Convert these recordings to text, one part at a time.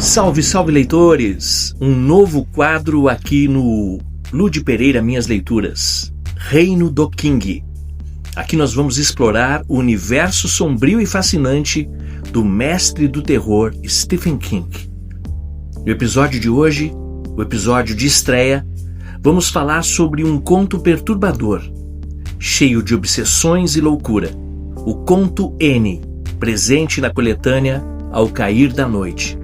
Salve, salve leitores! Um novo quadro aqui no Lud Pereira Minhas Leituras, Reino do King. Aqui nós vamos explorar o universo sombrio e fascinante do mestre do terror Stephen King. No episódio de hoje, o episódio de estreia, vamos falar sobre um conto perturbador, cheio de obsessões e loucura, o conto N, presente na coletânea Ao Cair da Noite.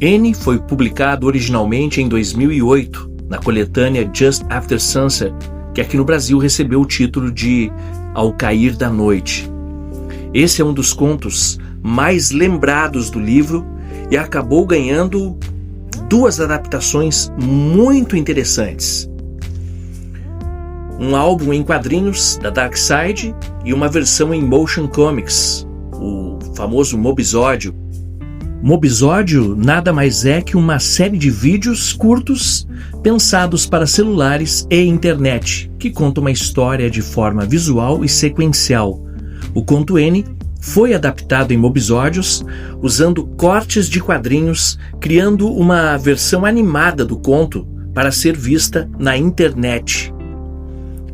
N foi publicado originalmente em 2008, na coletânea Just After Sunset, que aqui no Brasil recebeu o título de Ao Cair da Noite. Esse é um dos contos mais lembrados do livro e acabou ganhando duas adaptações muito interessantes. Um álbum em quadrinhos da Dark Side e uma versão em motion comics, o famoso Mobisódio. Mobisódio nada mais é que uma série de vídeos curtos pensados para celulares e internet, que conta uma história de forma visual e sequencial. O conto N foi adaptado em Mobisódios, usando cortes de quadrinhos, criando uma versão animada do conto para ser vista na internet.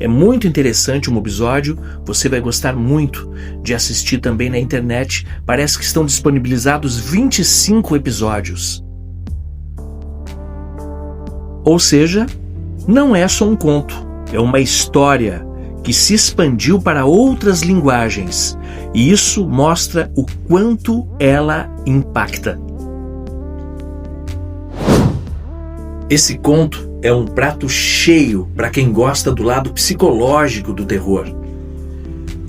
É muito interessante o Mobisódio, você vai gostar muito de assistir também na internet. Parece que estão disponibilizados 25 episódios. Ou seja, não é só um conto, é uma história que se expandiu para outras linguagens, e isso mostra o quanto ela impacta. Esse conto é um prato cheio para quem gosta do lado psicológico do terror.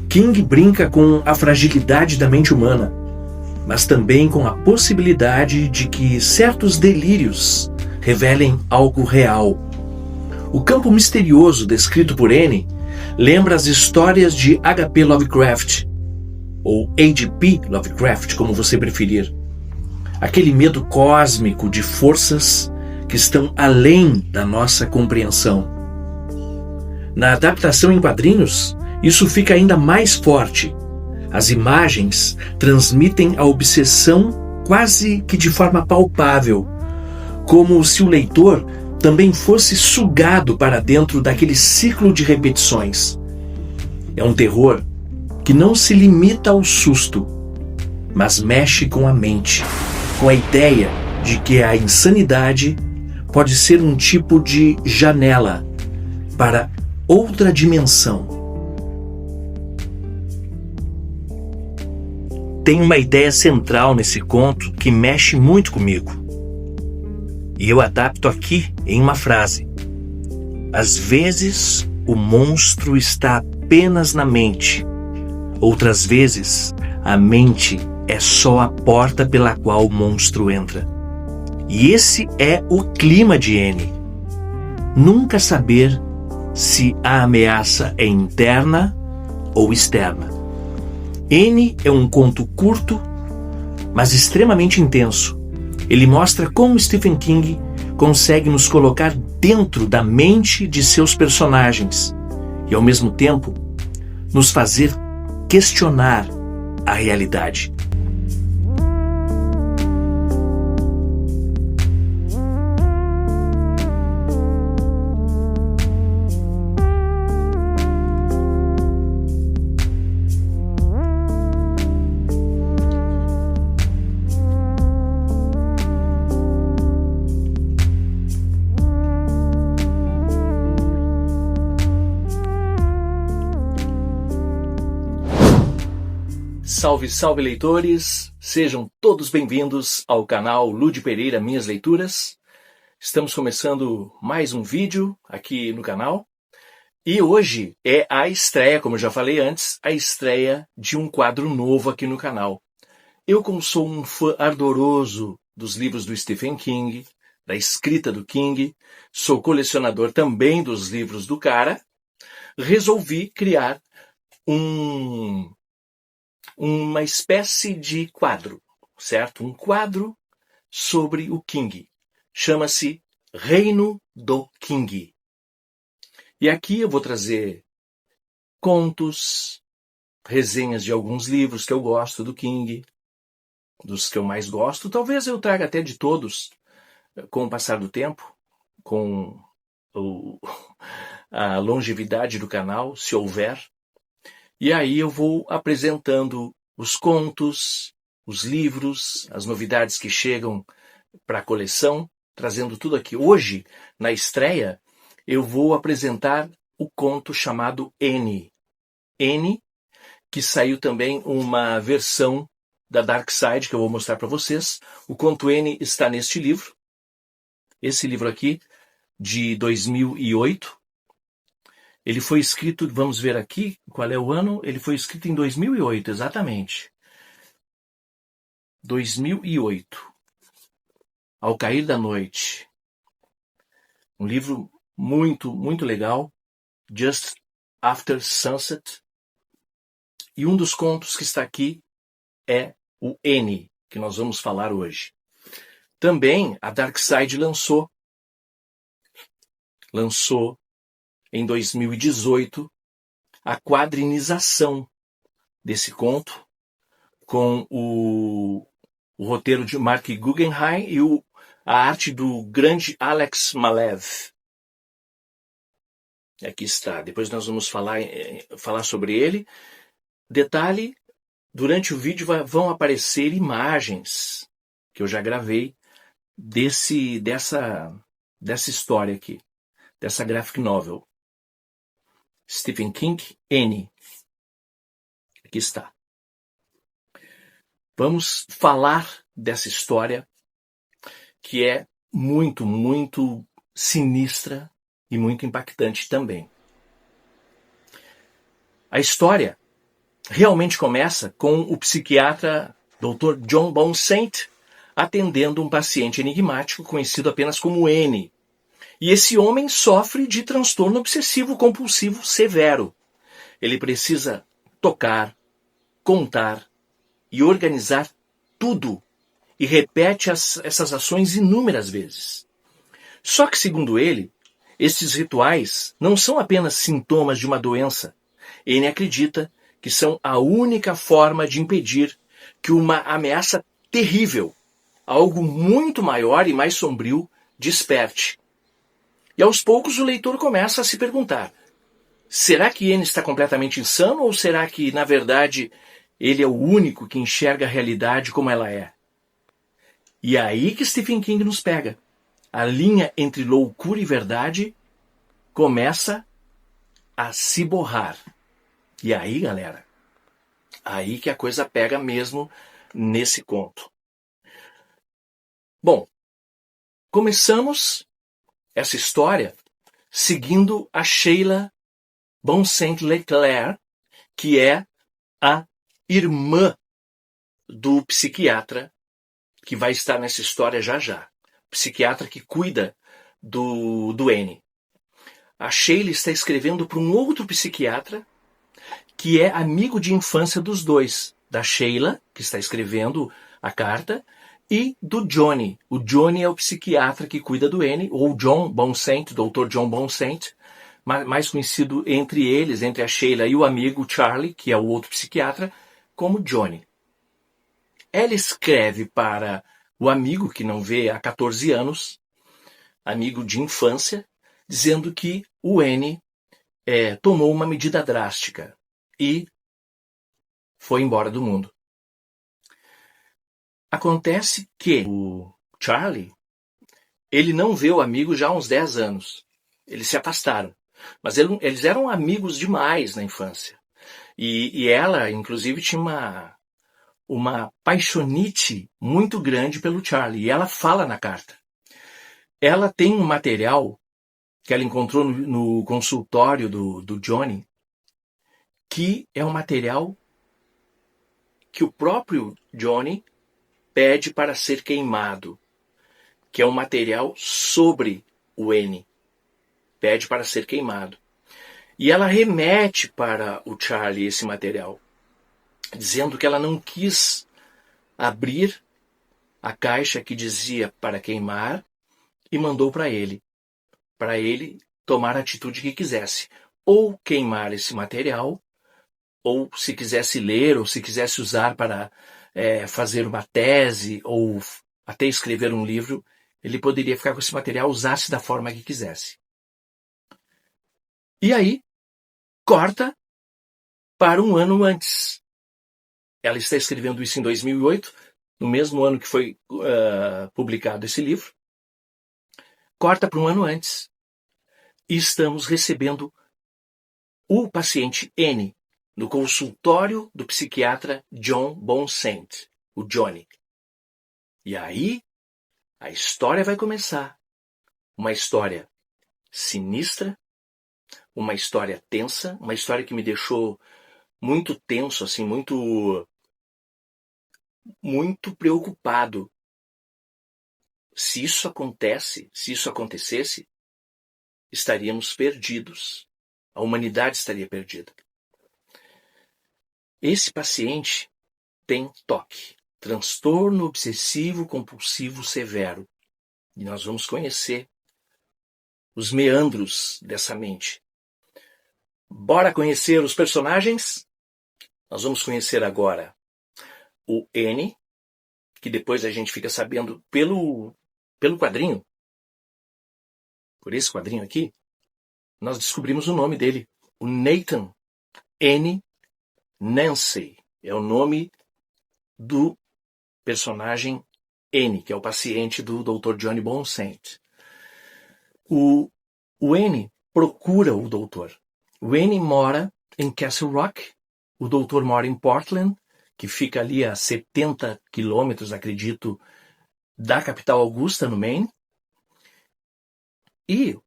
King brinca com a fragilidade da mente humana, mas também com a possibilidade de que certos delírios revelem algo real. O campo misterioso descrito por N lembra as histórias de H.P. Lovecraft, ou H.P. Lovecraft, como você preferir. Aquele medo cósmico de forças que estão além da nossa compreensão. Na adaptação em quadrinhos, isso fica ainda mais forte. As imagens transmitem a obsessão quase que de forma palpável, como se o leitor também fosse sugado para dentro daquele ciclo de repetições. É um terror que não se limita ao susto, mas mexe com a mente, com a ideia de que a insanidade pode ser um tipo de janela para outra dimensão. Tem uma ideia central nesse conto que mexe muito comigo. E eu adapto aqui em uma frase. Às vezes, o monstro está apenas na mente. Outras vezes, a mente é só a porta pela qual o monstro entra. E esse é o clima de N. Nunca saber se a ameaça é interna ou externa. N é um conto curto, mas extremamente intenso. Ele mostra como Stephen King consegue nos colocar dentro da mente de seus personagens e, ao mesmo tempo, nos fazer questionar a realidade. Salve, salve leitores! Sejam todos bem-vindos ao canal Lud Pereira Minhas Leituras. Estamos começando mais um vídeo aqui no canal. E hoje é a estreia, como eu já falei antes, a estreia de um quadro novo aqui no canal. Eu, como sou um fã ardoroso dos livros do Stephen King, da escrita do King, sou colecionador também dos livros do cara, resolvi criar uma espécie de quadro, certo? Um quadro sobre o King. Chama-se Reino do King. E aqui eu vou trazer contos, resenhas de alguns livros que eu gosto do King, dos que eu mais gosto. Talvez eu traga até de todos, com o passar do tempo, com a longevidade do canal, se houver. E aí eu vou apresentando os contos, os livros, as novidades que chegam para a coleção, trazendo tudo aqui. Hoje, na estreia, eu vou apresentar o conto chamado N. N, que saiu também uma versão da Dark Side, que eu vou mostrar para vocês. O conto N está neste livro. Esse livro aqui, de 2008. Ele foi escrito, vamos ver aqui qual é o ano. Ele foi escrito em 2008, exatamente. 2008. Ao Cair da Noite. Um livro muito, muito legal. Just After Sunset. E um dos contos que está aqui é o N, que nós vamos falar hoje. Também a Dark Side lançou em 2018 a quadrinização desse conto, com o roteiro de Mark Guggenheim e a arte do grande Alex Malev. Aqui está. Depois nós vamos falar sobre ele. Detalhe, durante o vídeo vão aparecer imagens que eu já gravei dessa história aqui, dessa graphic novel. Stephen King, N. Aqui está. Vamos falar dessa história que é muito, muito sinistra e muito impactante também. A história realmente começa com o psiquiatra Dr. John Bonsaint atendendo um paciente enigmático conhecido apenas como N. E esse homem sofre de transtorno obsessivo-compulsivo severo. Ele precisa tocar, contar e organizar tudo e repete essas ações inúmeras vezes. Só que, segundo ele, esses rituais não são apenas sintomas de uma doença. Ele acredita que são a única forma de impedir que uma ameaça terrível, algo muito maior e mais sombrio, desperte. E aos poucos o leitor começa a se perguntar: será que N está completamente insano ou será que, na verdade, ele é o único que enxerga a realidade como ela é? E é aí que Stephen King nos pega. A linha entre loucura e verdade começa a se borrar. E aí, galera, aí que a coisa pega mesmo nesse conto. Bom, começamos essa história seguindo a Sheila Bonsaint Leclerc, que é a irmã do psiquiatra que vai estar nessa história já já. Psiquiatra que cuida do N. A Sheila está escrevendo para um outro psiquiatra que é amigo de infância dos dois. Da Sheila, que está escrevendo a carta, e do Johnny. O Johnny é o psiquiatra que cuida do N, ou John Bonsaint, Dr. John Bonsaint, mais conhecido entre eles, entre a Sheila e o amigo Charlie, que é o outro psiquiatra, como Johnny. Ela escreve para o amigo que não vê há 14 anos, amigo de infância, dizendo que o N tomou uma medida drástica e foi embora do mundo. Acontece que o Charlie, ele não vê o amigo já há uns 10 anos. Eles se afastaram. Mas eles eram amigos demais na infância. E ela, inclusive, tinha uma paixonite muito grande pelo Charlie. E ela fala na carta. Ela tem um material que ela encontrou no consultório do Johnny, que é um material que o próprio Johnny pede para ser queimado, que é um material sobre o N. Pede para ser queimado. E ela remete para o Charlie esse material, dizendo que ela não quis abrir a caixa que dizia para queimar e mandou para ele tomar a atitude que quisesse. Ou queimar esse material, ou se quisesse ler, ou se quisesse usar para fazer uma tese ou até escrever um livro, ele poderia ficar com esse material, usasse da forma que quisesse. E aí, corta para um ano antes. Ela está escrevendo isso em 2008, no mesmo ano que foi publicado esse livro. Corta para um ano antes. E estamos recebendo o paciente N no consultório do psiquiatra John Bonsaint, o Johnny. E aí, a história vai começar. Uma história sinistra, uma história tensa, uma história que me deixou muito tenso, assim, muito preocupado. Se isso acontecesse, estaríamos perdidos. A humanidade estaria perdida. Esse paciente tem TOC, transtorno obsessivo compulsivo severo. E nós vamos conhecer os meandros dessa mente. Bora conhecer os personagens? Nós vamos conhecer agora o N, que depois a gente fica sabendo pelo quadrinho, por esse quadrinho aqui, nós descobrimos o nome dele, o Nathan N. Nancy. É o nome do personagem N, que é o paciente do Dr. Johnny Bonsaint. O N procura o doutor. O N mora em Castle Rock, o doutor mora em Portland, que fica ali a 70 quilômetros, acredito, da capital Augusta, no Maine. E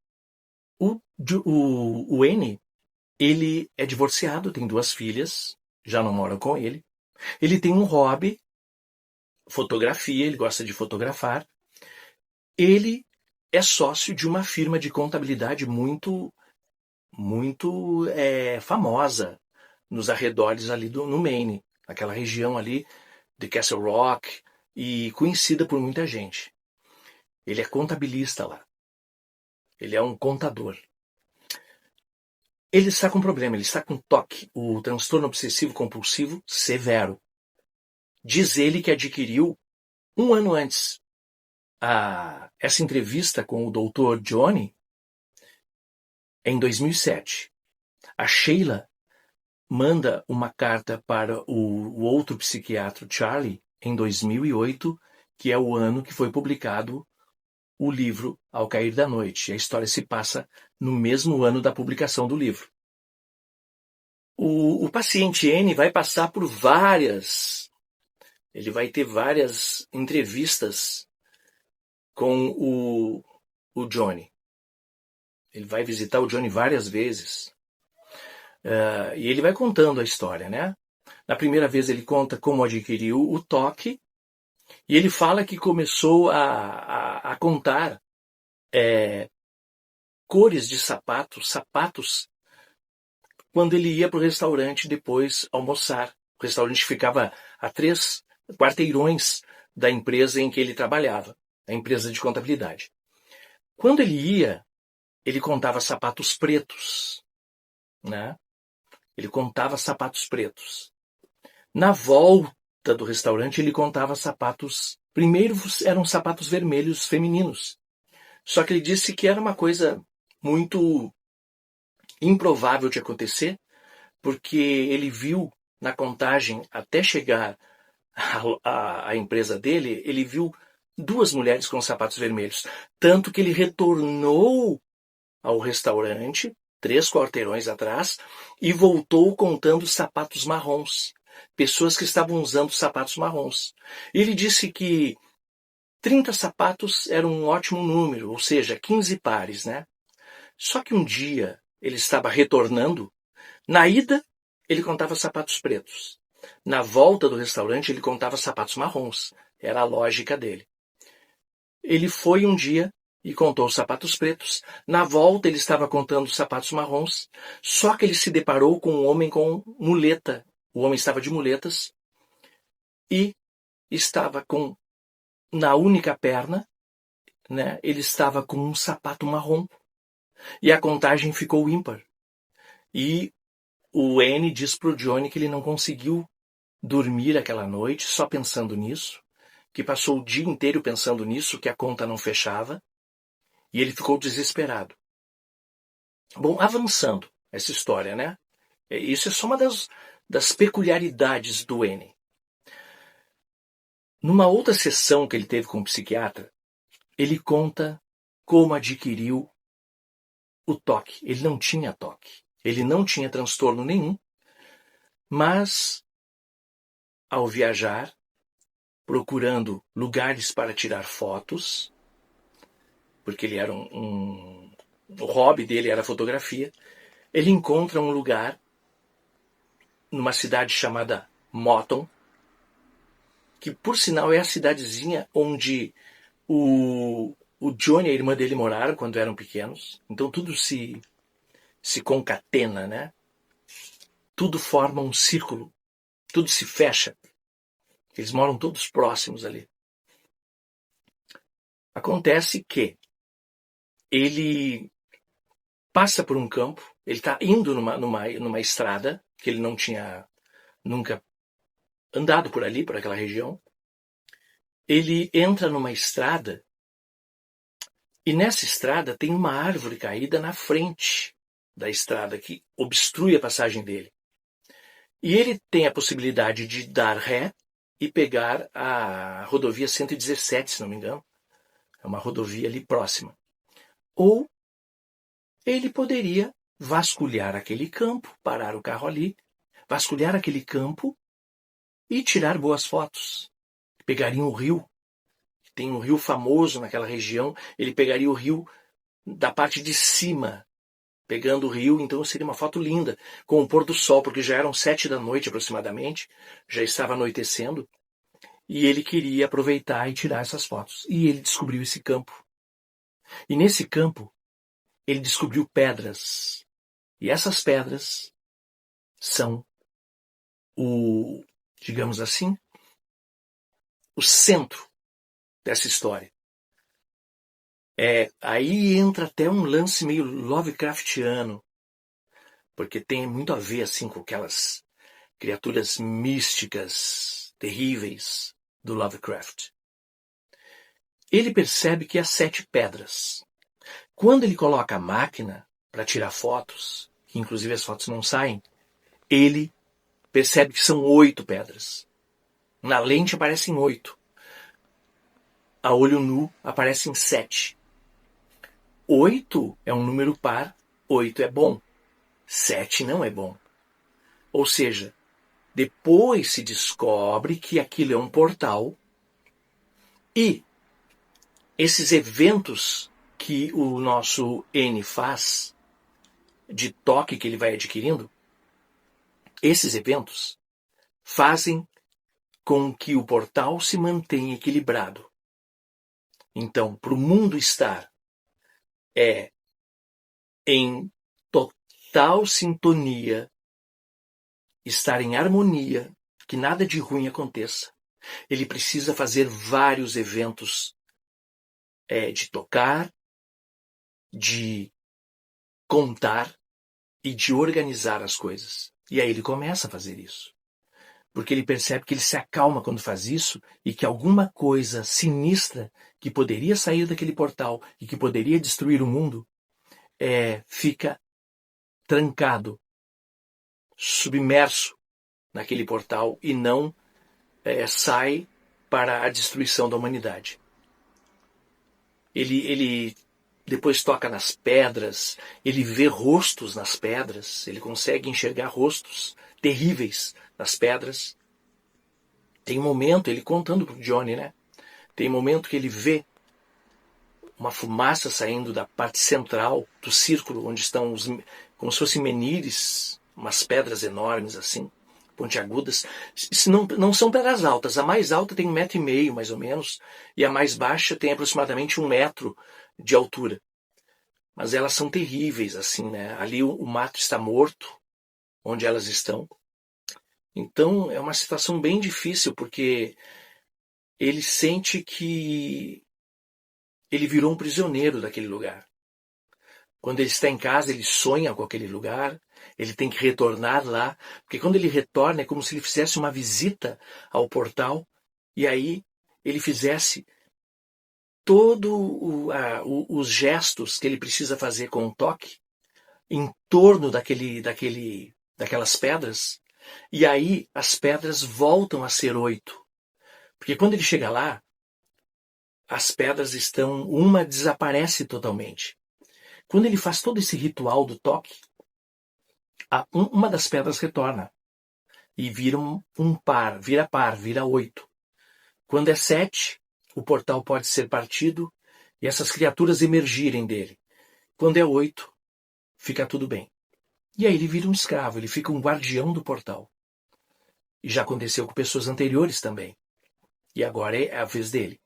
o N, ele é divorciado, tem 2 filhas, já não mora com ele. Ele tem um hobby, fotografia, ele gosta de fotografar. Ele é sócio de uma firma de contabilidade muito famosa nos arredores ali no Maine, aquela região ali de Castle Rock, e conhecida por muita gente. Ele é contabilista lá. Ele é um contador. Ele está com problema, ele está com TOC, o transtorno obsessivo compulsivo severo. Diz ele que adquiriu 1 ano antes. Essa entrevista com o Dr. Johnny é em 2007. A Sheila manda uma carta para o outro psiquiatra, Charlie, em 2008, que é o ano que foi publicado o livro Ao Cair da Noite. A história se passa no mesmo ano da publicação do livro. O paciente N vai passar por ele vai ter várias entrevistas com o Johnny. Ele vai visitar o Johnny várias vezes. E ele vai contando a história, né? Na primeira vez ele conta como adquiriu o TOC, e ele fala que começou a contar cores de sapatos, quando ele ia para o restaurante depois almoçar. O restaurante ficava a 3 quarteirões da empresa em que ele trabalhava, a empresa de contabilidade. Quando ele ia, ele contava sapatos pretos, né? Ele contava sapatos pretos. Na volta do restaurante, ele contava sapatos. Primeiro eram sapatos vermelhos femininos. Só que ele disse que era uma coisa muito improvável de acontecer, porque ele viu na contagem, até chegar à empresa dele, ele viu 2 mulheres com sapatos vermelhos. Tanto que ele retornou ao restaurante 3 quarteirões atrás, e voltou contando sapatos marrons. Pessoas que estavam usando sapatos marrons. Ele disse que 30 sapatos era um ótimo número, ou seja, 15 pares, né? Só que um dia ele estava retornando. Na ida, ele contava sapatos pretos. Na volta do restaurante, ele contava sapatos marrons. Era a lógica dele. Ele foi um dia e contou os sapatos pretos. Na volta ele estava contando os sapatos marrons, só que ele se deparou com um homem com muleta. O homem estava de muletas e estava na única perna, né, ele estava com um sapato marrom. E a contagem ficou ímpar. E o N diz para o Johnny que ele não conseguiu dormir aquela noite só pensando nisso, que passou o dia inteiro pensando nisso, que a conta não fechava, e ele ficou desesperado. Bom, avançando essa história, né? Isso é só uma das peculiaridades do N. Numa outra sessão que ele teve com o psiquiatra, ele conta como adquiriu o toque. Ele não tinha toque. Ele não tinha transtorno nenhum, mas ao viajar, procurando lugares para tirar fotos, porque ele era o hobby dele era a fotografia, ele encontra um lugar numa cidade chamada Moton, que por sinal é a cidadezinha onde o Johnny e a irmã dele moraram quando eram pequenos. Então tudo se concatena, né? Tudo forma um círculo, tudo se fecha. Eles moram todos próximos ali. Acontece que ele passa por um campo, ele está indo numa estrada, que ele não tinha nunca andado por ali, por aquela região. Ele entra numa estrada e nessa estrada tem uma árvore caída na frente da estrada que obstrui a passagem dele. E ele tem a possibilidade de dar ré e pegar a rodovia 117, se não me engano. É uma rodovia ali próxima. Ou ele poderia vasculhar aquele campo, parar o carro ali, vasculhar aquele campo e tirar boas fotos. Pegaria um rio. Tem um rio famoso naquela região. Ele pegaria o rio da parte de cima, pegando o rio, então seria uma foto linda, com o pôr do sol, porque já eram 7 da noite aproximadamente, já estava anoitecendo, e ele queria aproveitar e tirar essas fotos. E ele descobriu esse campo. E nesse campo, ele descobriu pedras. E essas pedras são digamos assim, o centro dessa história. Aí entra até um lance meio Lovecraftiano, porque tem muito a ver assim com aquelas criaturas místicas, terríveis do Lovecraft. Ele percebe que há 7 pedras. Quando ele coloca a máquina para tirar fotos, que inclusive as fotos não saem, ele percebe que são 8 pedras. Na lente aparecem 8. A olho nu aparecem 7. 8 é um número par, 8 é bom. 7 não é bom. Ou seja, depois se descobre que aquilo é um portal e esses eventos que o nosso N faz, de toque que ele vai adquirindo, esses eventos fazem com que o portal se mantenha equilibrado. Então, para o mundo estar em total sintonia, estar em harmonia, que nada de ruim aconteça, ele precisa fazer vários eventos de tocar, de contar e de organizar as coisas. E aí ele começa a fazer isso. Porque ele percebe que ele se acalma quando faz isso e que alguma coisa sinistra que poderia sair daquele portal e que poderia destruir o mundo fica trancado, submerso naquele portal e não sai para a destruição da humanidade. Ele depois toca nas pedras, ele vê rostos nas pedras, ele consegue enxergar rostos terríveis nas pedras. Tem um momento, ele contando para o Johnny, né? Tem um momento que ele vê uma fumaça saindo da parte central do círculo, onde estão como se fossem menires, umas pedras enormes assim, pontiagudas. Não são pedras altas, a mais alta tem 1,5 metro mais ou menos, e a mais baixa tem aproximadamente 1 metro de altura. Mas elas são terríveis, assim, né? Ali o mato está morto, onde elas estão. Então é uma situação bem difícil, porque ele sente que ele virou um prisioneiro daquele lugar. Quando ele está em casa, ele sonha com aquele lugar, Ele tem que retornar lá, porque quando ele retorna é como se ele fizesse uma visita ao portal e aí ele fizesse todos os gestos que ele precisa fazer com o toque em torno daquelas pedras, e aí as pedras voltam a ser 8. Porque quando ele chega lá, as pedras uma desaparece totalmente. Quando ele faz todo esse ritual do toque, uma das pedras retorna e vira vira 8. Quando é 7, o portal pode ser partido e essas criaturas emergirem dele. Quando é 8, fica tudo bem. E aí ele vira um escravo, ele fica um guardião do portal. E já aconteceu com pessoas anteriores também. E agora é a vez dele.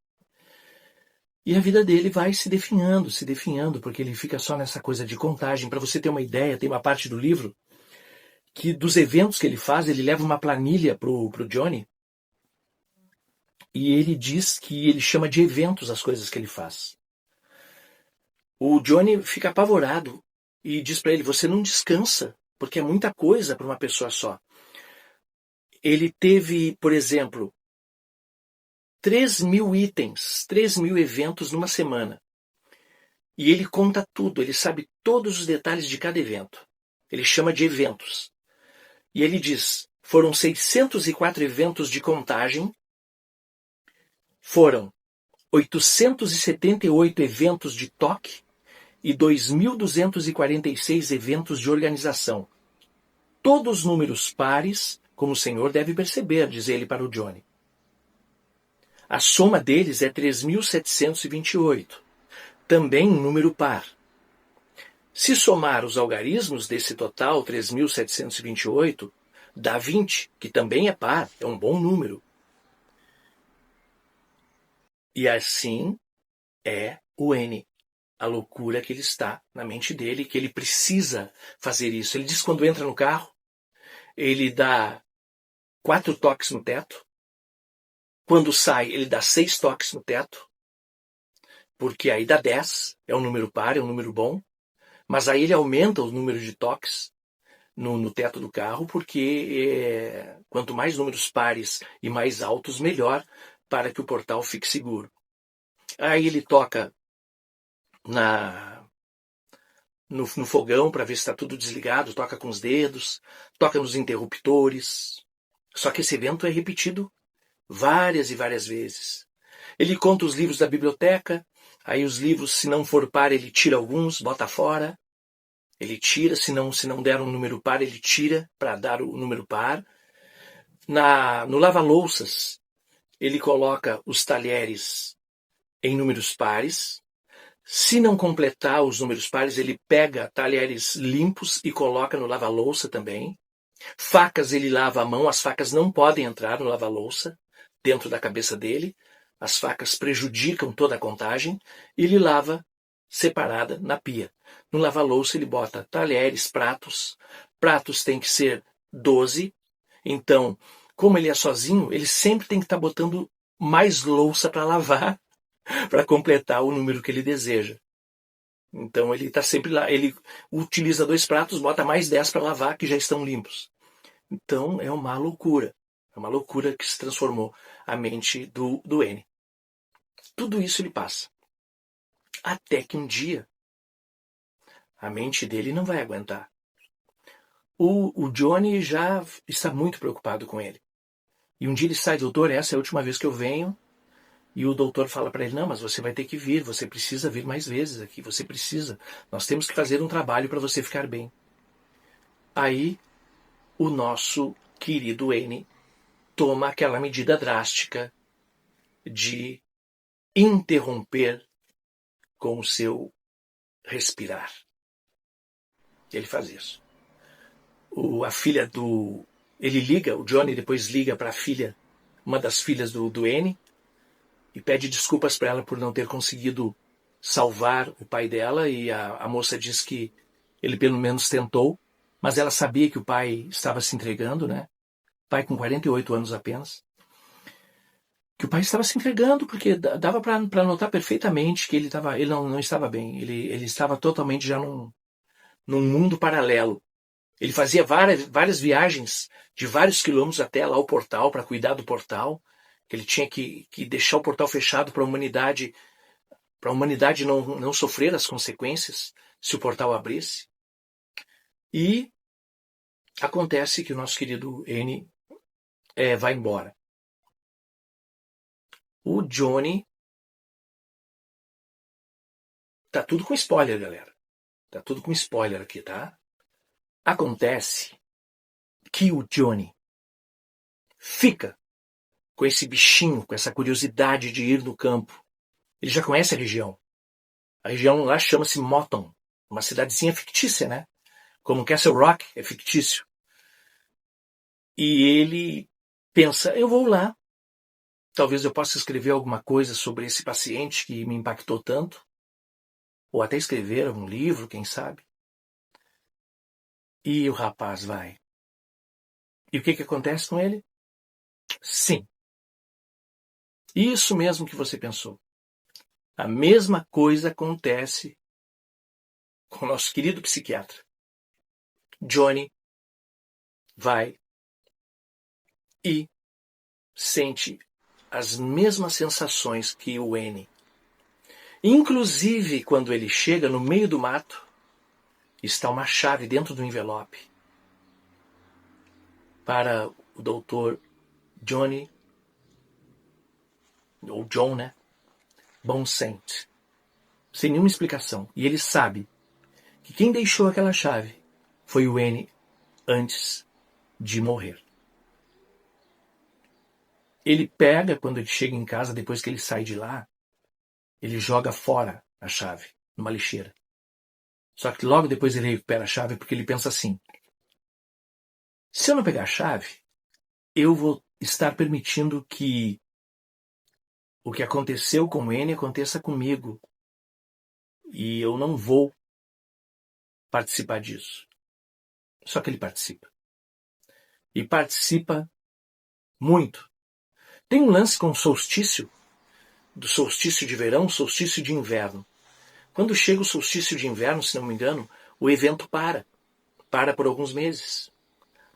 E a vida dele vai se definhando, porque ele fica só nessa coisa de contagem. Para você ter uma ideia, tem uma parte do livro que dos eventos que ele faz, ele leva uma planilha pro Johnny e ele diz que ele chama de eventos as coisas que ele faz. O Johnny fica apavorado e diz para ele, você não descansa, porque é muita coisa para uma pessoa só. Ele teve, por exemplo, 3.000 itens, 3.000 eventos numa semana. E ele conta tudo, ele sabe todos os detalhes de cada evento. Ele chama de eventos. E ele diz, foram 604 eventos de contagem, foram 878 eventos de toque e 2.246 eventos de organização. Todos números pares, como o senhor deve perceber, diz ele para o Johnny. A soma deles é 3.728, também um número par. Se somar os algarismos desse total, 3.728, dá 20, que também é par, é um bom número. E assim é o N, a loucura que ele está na mente dele, que ele precisa fazer isso. Ele diz que quando entra no carro, ele dá 4 toques no teto. Quando sai, ele dá 6 toques no teto, porque aí dá 10, é um número par, é um número bom. Mas aí ele aumenta o número de toques no teto do carro, porque quanto mais números pares e mais altos, melhor para que o portal fique seguro. Aí ele toca no fogão para ver se está tudo desligado, toca com os dedos, toca nos interruptores. Só que esse evento é repetido várias e várias vezes. Ele conta os livros da biblioteca, aí os livros, se não for par, ele tira alguns, bota fora. Ele tira, se não der um número par, ele tira para dar o número par. No lava-louças, ele coloca os talheres em números pares. Se não completar os números pares, ele pega talheres limpos e coloca no lava-louça também. Facas, ele lava a mão, as facas não podem entrar no lava-louça, dentro da cabeça dele. As facas prejudicam toda a contagem. E ele lava separada na pia. No lava-louça ele bota talheres, pratos. Pratos tem que ser 12. Então, como ele é sozinho, ele sempre tem que estar botando mais louça para lavar, para completar o número que ele deseja. Então ele está sempre lá. Ele utiliza 2 pratos, bota mais 10 para lavar, que já estão limpos. Então é uma loucura. É uma loucura que se transformou a mente do N. Tudo isso ele passa. Até que um dia a mente dele não vai aguentar. O Johnny já está muito preocupado com ele. E um dia ele sai, doutor, essa é a última vez que eu venho. E o doutor fala para ele, não, mas você vai ter que vir, você precisa vir mais vezes aqui, você precisa. Nós temos que fazer um trabalho para você ficar bem. Aí o nosso querido N toma aquela medida drástica de interromper com o seu respirar. Ele faz isso. A filha ele liga, o Johnny depois liga para a filha, uma das filhas do N, e pede desculpas para ela por não ter conseguido salvar o pai dela, e a moça diz que ele pelo menos tentou, mas ela sabia que o pai estava se entregando, né? Pai com 48 anos apenas. Que o pai estava se entregando, porque dava para notar perfeitamente que ele não estava bem. Ele estava totalmente já num mundo paralelo. Ele fazia várias viagens de vários quilômetros até lá o portal, para cuidar do portal. Ele tinha que deixar o portal fechado para a humanidade não sofrer as consequências se o portal abrisse. E acontece que o nosso querido N vai embora. O Johnny... Tá tudo com spoiler, galera. Tá tudo com spoiler aqui, tá? Acontece que o Johnny fica com esse bichinho, com essa curiosidade de ir no campo. Ele já conhece a região. A região lá chama-se Moton, uma cidadezinha fictícia, né? Como Castle Rock é fictício. E ele pensa, eu vou lá. Talvez eu possa escrever alguma coisa sobre esse paciente que me impactou tanto. Ou até escrever um livro, quem sabe. E o rapaz vai. E o que acontece com ele? Sim. Isso mesmo que você pensou. A mesma coisa acontece com o nosso querido psiquiatra. Johnny vai e sente as mesmas sensações que o N. Inclusive, quando ele chega no meio do mato, está uma chave dentro do envelope para o doutor Johnny, ou John, né? Bonsent. Sem nenhuma explicação. E ele sabe que quem deixou aquela chave foi o N antes de morrer. Ele pega, quando ele chega em casa, depois que ele sai de lá, ele joga fora a chave, numa lixeira. Só que logo depois ele recupera a chave porque ele pensa assim: se eu não pegar a chave, eu vou estar permitindo que o que aconteceu com o N aconteça comigo. E eu não vou participar disso. Só que ele participa. E participa muito. Tem um lance com o solstício, do solstício de verão, solstício de inverno. Quando chega o solstício de inverno, se não me engano, o evento para por alguns meses.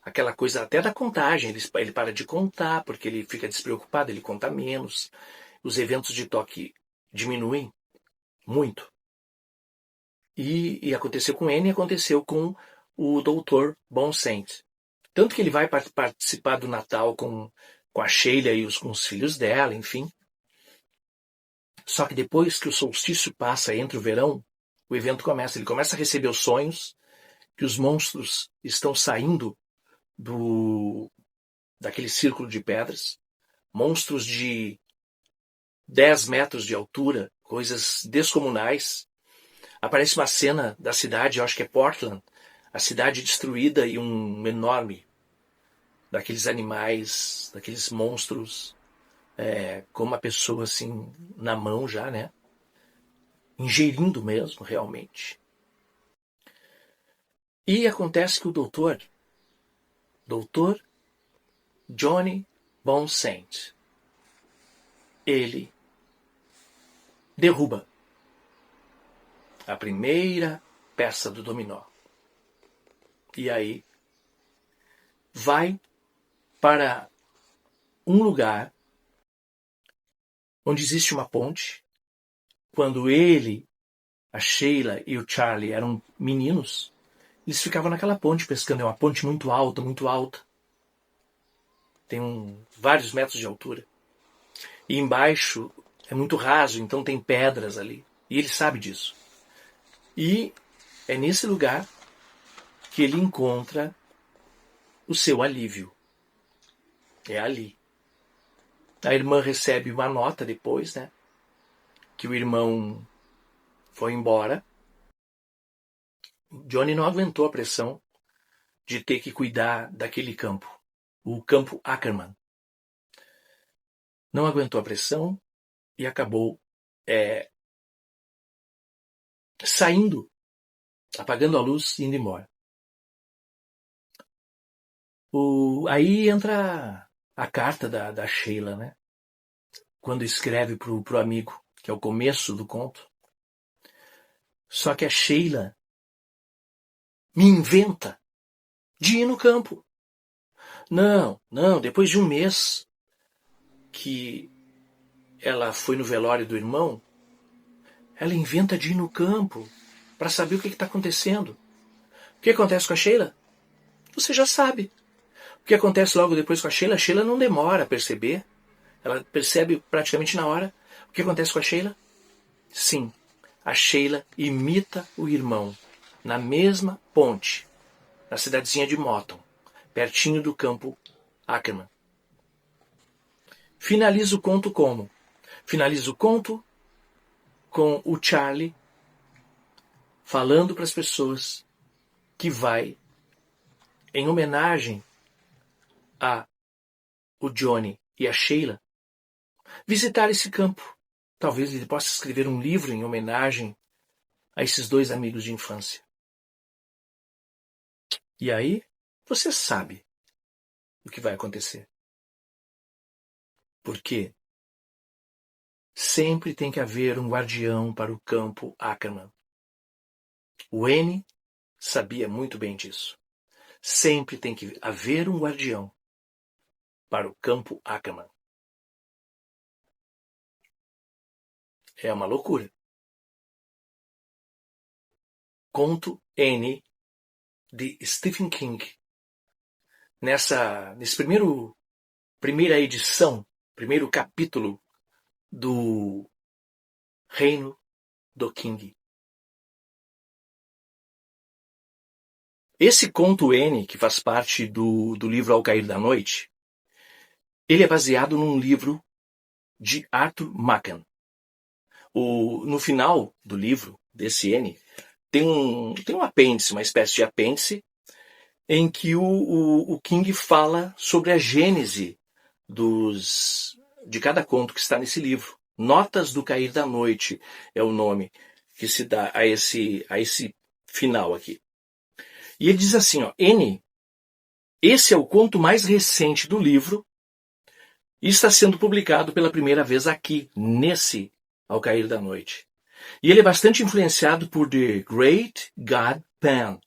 Aquela coisa até da contagem, ele para de contar, porque ele fica despreocupado, ele conta menos. Os eventos de toque diminuem muito. E aconteceu com N e aconteceu com o Dr. Bonsent. Tanto que ele vai participar do Natal com a Sheila e com os filhos dela, enfim. Só que depois que o solstício passa entre o verão, o evento começa. Ele começa a receber os sonhos que os monstros estão saindo daquele círculo de pedras. Monstros de 10 metros de altura, coisas descomunais. Aparece uma cena da cidade, eu acho que é Portland, a cidade destruída e um enorme daqueles animais, daqueles monstros, com uma pessoa assim na mão já, né? Ingerindo mesmo, realmente. E acontece que o doutor Johnny Bonsent, ele derruba a primeira peça do dominó. E aí vai para um lugar onde existe uma ponte. Quando ele, a Sheila e o Charlie eram meninos, eles ficavam naquela ponte pescando. É uma ponte muito alta, muito alta. Tem vários metros de altura. E embaixo é muito raso, então tem pedras ali. E ele sabe disso. E é nesse lugar que ele encontra o seu alívio. É ali. A irmã recebe uma nota depois, né? Que o irmão foi embora. Johnny não aguentou a pressão de ter que cuidar daquele campo. O campo Ackerman. Não aguentou a pressão e acabou saindo, apagando a luz e indo embora. Aí entra a carta da Sheila, né? Quando escreve pro amigo, que é o começo do conto. Só que a Sheila me inventa de ir no campo. Não, depois de um mês que ela foi no velório do irmão, ela inventa de ir no campo para saber o que está acontecendo. O que acontece com a Sheila? Você já sabe. O que acontece logo depois com a Sheila? A Sheila não demora a perceber. Ela percebe praticamente na hora. O que acontece com a Sheila? Sim, a Sheila imita o irmão na mesma ponte, na cidadezinha de Moton, pertinho do campo Ackerman. Finaliza o conto como? Finaliza o conto com o Charlie falando para as pessoas que vai, em homenagem a o Johnny e a Sheila, visitar esse campo. Talvez ele possa escrever um livro em homenagem a esses dois amigos de infância. E aí, você sabe o que vai acontecer. Porque sempre tem que haver um guardião para o campo Ackerman. O N sabia muito bem disso. Sempre tem que haver um guardião para o campo Ackerman. É uma loucura. Conto N de Stephen King. Nesse primeira edição, primeiro capítulo do Reino do King. Esse conto N, que faz parte do livro Ao Cair da Noite, ele é baseado num livro de Arthur Machen. No final do livro, desse N, tem um apêndice, uma espécie de apêndice, em que o King fala sobre a gênese de cada conto que está nesse livro. Notas do Cair da Noite é o nome que se dá a esse final aqui. E ele diz assim, N, esse é o conto mais recente do livro e está sendo publicado pela primeira vez aqui, nesse Ao Cair da Noite. E ele é bastante influenciado por The Great God Pan,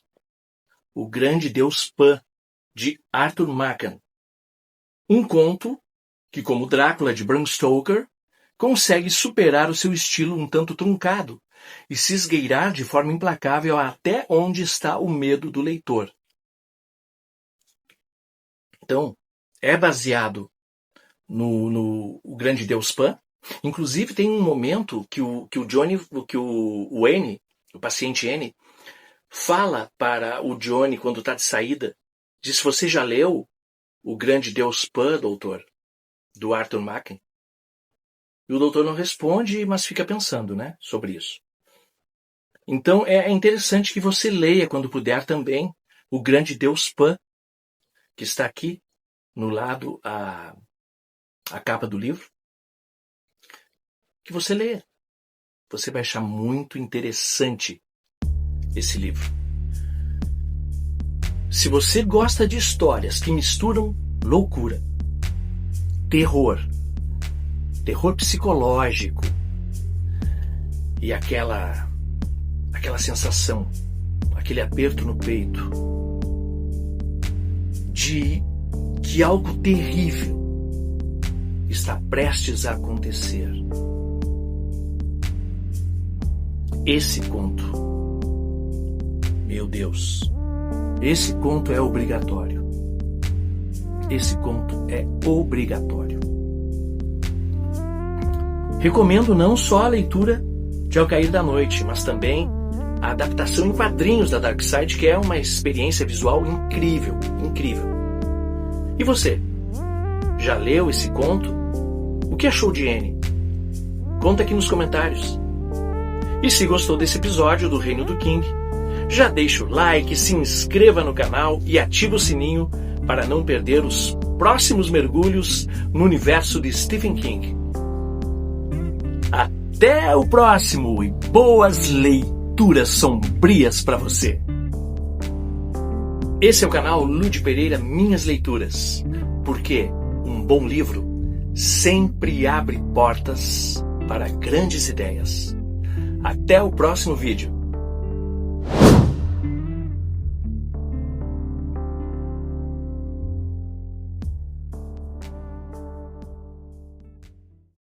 o Grande Deus Pan, de Arthur Machen. Um conto que, como Drácula de Bram Stoker, consegue superar o seu estilo um tanto truncado e se esgueirar de forma implacável até onde está o medo do leitor. Então, é baseado no Grande Deus Pan. Inclusive, tem um momento que o N, o paciente N, fala para o Johnny quando está de saída, diz: você já leu O Grande Deus Pan, doutor? Do Arthur Machen? E o doutor não responde, mas fica pensando, sobre isso. Então é interessante que você leia, quando puder também, O Grande Deus Pan, que está aqui no lado, a capa do livro. Que você leia. Você vai achar muito interessante esse livro. Se você gosta de histórias que misturam loucura, terror psicológico e aquela sensação, aquele aperto no peito de que algo terrível está prestes a acontecer, esse conto, meu Deus, esse conto é obrigatório. Esse conto é obrigatório. Recomendo não só a leitura de Ao Cair da Noite, mas também a adaptação em quadrinhos da Darkseid, que é uma experiência visual incrível, incrível. E você? Já leu esse conto? O que achou de N? Conta aqui nos comentários. E se gostou desse episódio do Reino do King, já deixa o like, se inscreva no canal e ativa o sininho para não perder os próximos mergulhos no universo de Stephen King. Até o próximo e boas leituras sombrias para você! Esse é o canal Ludi Pereira Minhas Leituras, porque um bom livro sempre abre portas para grandes ideias. Até o próximo vídeo.